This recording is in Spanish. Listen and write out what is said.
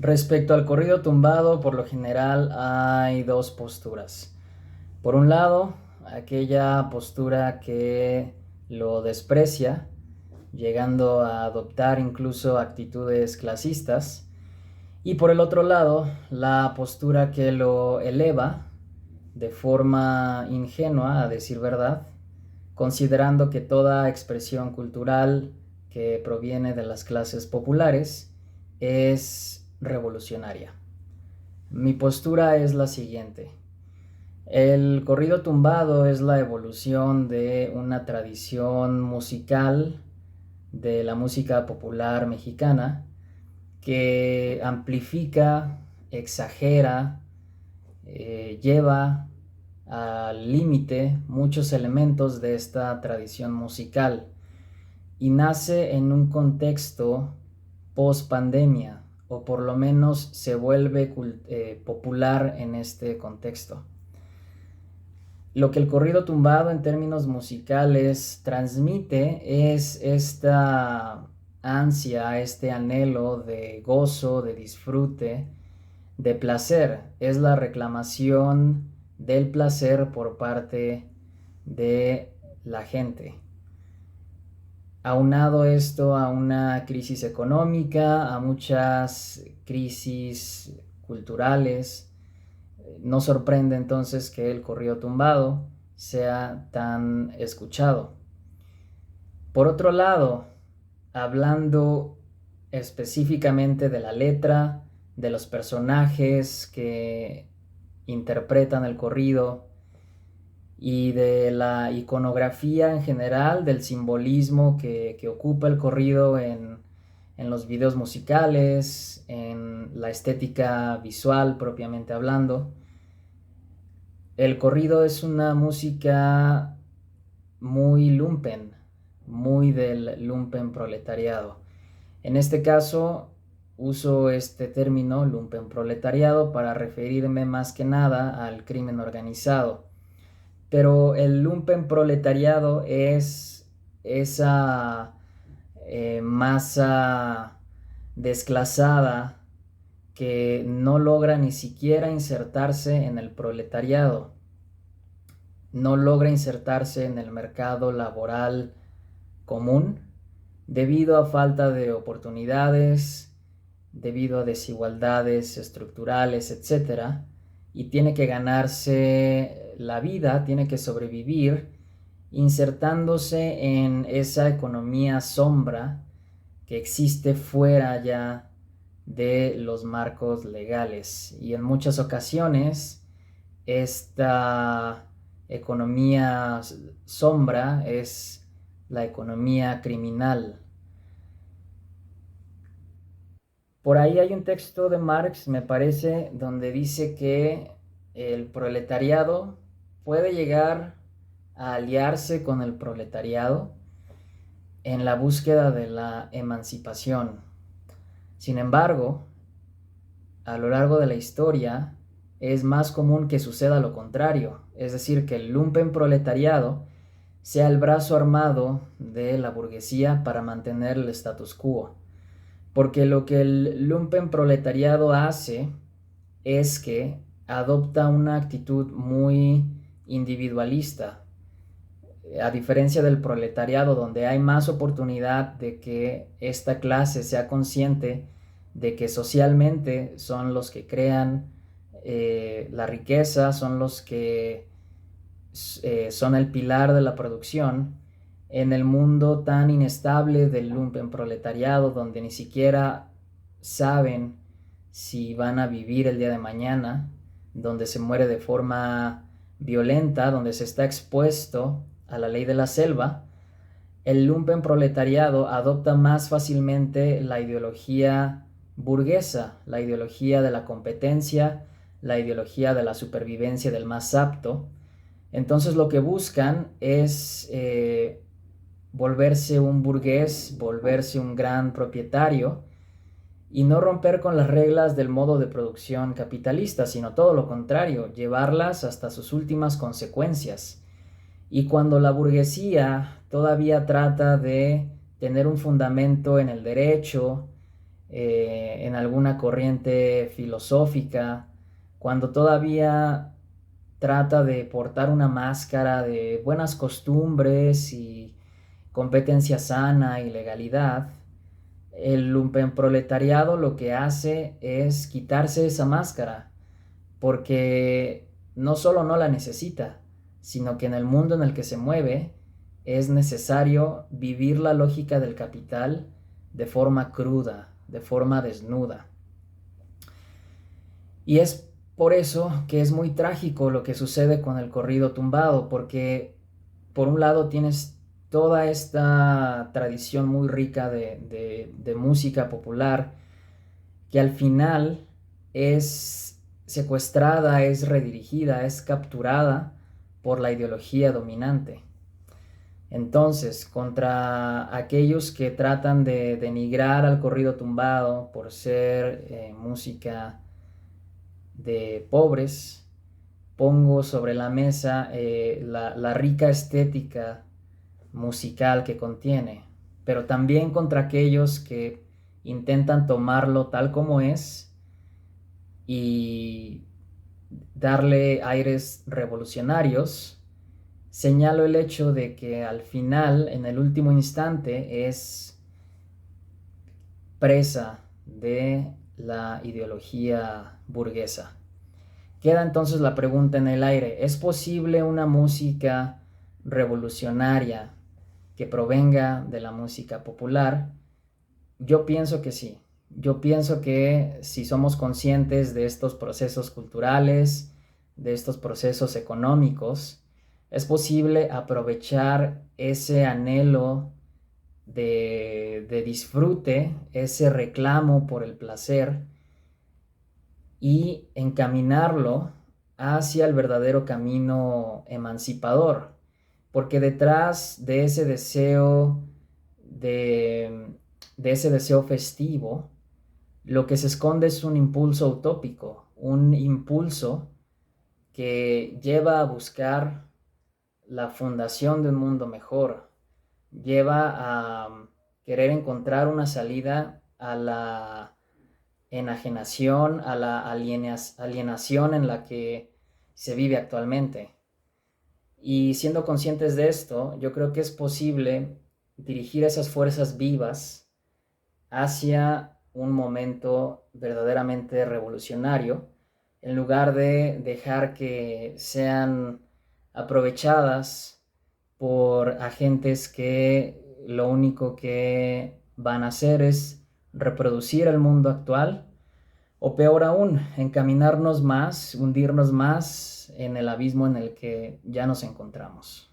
Respecto al corrido tumbado, por lo general hay dos posturas. Por un lado, aquella postura que lo desprecia, llegando a adoptar incluso actitudes clasistas. Y por el otro lado, la postura que lo eleva de forma ingenua, a decir verdad, considerando que toda expresión cultural que proviene de las clases populares es revolucionaria. Mi postura es la siguiente. El corrido tumbado es la evolución de una tradición musical de la música popular mexicana que amplifica, exagera, lleva al límite muchos elementos de esta tradición musical y nace en un contexto post pandemia, o por lo menos se vuelve popular en este contexto. Lo que el corrido tumbado en términos musicales transmite es esta ansia, este anhelo de gozo, de disfrute, de placer. Es la reclamación del placer por parte de la gente. Aunado esto a una crisis económica, a muchas crisis culturales, no sorprende entonces que el corrido tumbado sea tan escuchado. Por otro lado, hablando específicamente de la letra, de los personajes que interpretan el corrido y de la iconografía en general, del simbolismo que ocupa el corrido en los videos musicales, en la estética visual propiamente hablando. El corrido es una música muy lumpen, muy del lumpen proletariado. En este caso, uso este término lumpen proletariado para referirme más que nada al crimen organizado. Pero el lumpen proletariado es esa masa desclasada que no logra ni siquiera insertarse en el proletariado, no logra insertarse en el mercado laboral común debido a falta de oportunidades, debido a desigualdades estructurales, etcétera, y tiene que ganarse la vida, tiene que sobrevivir insertándose en esa economía sombra que existe fuera ya de los marcos legales. Y en muchas ocasiones esta economía sombra es la economía criminal. Por ahí hay un texto de Marx, me parece, donde dice que el proletariado puede llegar a aliarse con el proletariado en la búsqueda de la emancipación. Sin embargo, a lo largo de la historia es más común que suceda lo contrario, es decir, que el lumpen proletariado sea el brazo armado de la burguesía para mantener el status quo. Porque lo que el lumpen proletariado hace es que adopta una actitud muy individualista, a diferencia del proletariado, donde hay más oportunidad de que esta clase sea consciente de que socialmente son los que crean la riqueza, son los que son el pilar de la producción. En el mundo tan inestable del lumpen proletariado, donde ni siquiera saben si van a vivir el día de mañana, donde se muere de forma violenta, donde se está expuesto a la ley de la selva, el lumpen proletariado adopta más fácilmente la ideología burguesa, la ideología de la competencia, la ideología de la supervivencia del más apto. Entonces lo que buscan es volverse un burgués, volverse un gran propietario y no romper con las reglas del modo de producción capitalista, sino todo lo contrario, llevarlas hasta sus últimas consecuencias. Y cuando la burguesía todavía trata de tener un fundamento en el derecho, en alguna corriente filosófica, cuando todavía trata de portar una máscara de buenas costumbres y competencia sana y legalidad, el lumpenproletariado lo que hace es quitarse esa máscara, porque no solo no la necesita, sino que en el mundo en el que se mueve es necesario vivir la lógica del capital de forma cruda, de forma desnuda. Y es por eso que es muy trágico lo que sucede con el corrido tumbado, porque por un lado tienes toda esta tradición muy rica de música popular que al final es secuestrada, es redirigida, es capturada por la ideología dominante. Entonces, contra aquellos que tratan de denigrar al corrido tumbado por ser música de pobres, pongo sobre la mesa la rica estética musical que contiene, pero también contra aquellos que intentan tomarlo tal como es y darle aires revolucionarios. Señalo el hecho de que al final, en el último instante, es presa de la ideología burguesa. Queda entonces la pregunta en el aire: ¿es posible una música revolucionaria que provenga de la música popular? Yo pienso que sí. Yo pienso que si somos conscientes de estos procesos culturales, de estos procesos económicos, es posible aprovechar ese anhelo de disfrute, ese reclamo por el placer, y encaminarlo hacia el verdadero camino emancipador, porque detrás de ese deseo de ese deseo festivo, lo que se esconde es un impulso utópico, un impulso que lleva a buscar la fundación de un mundo mejor, lleva a querer encontrar una salida a la enajenación, a la alienación en la que se vive actualmente. Y siendo conscientes de esto, yo creo que es posible dirigir esas fuerzas vivas hacia un momento verdaderamente revolucionario, en lugar de dejar que sean aprovechadas por agentes que lo único que van a hacer es reproducir el mundo actual, o peor aún, encaminarnos más, hundirnos más en el abismo en el que ya nos encontramos.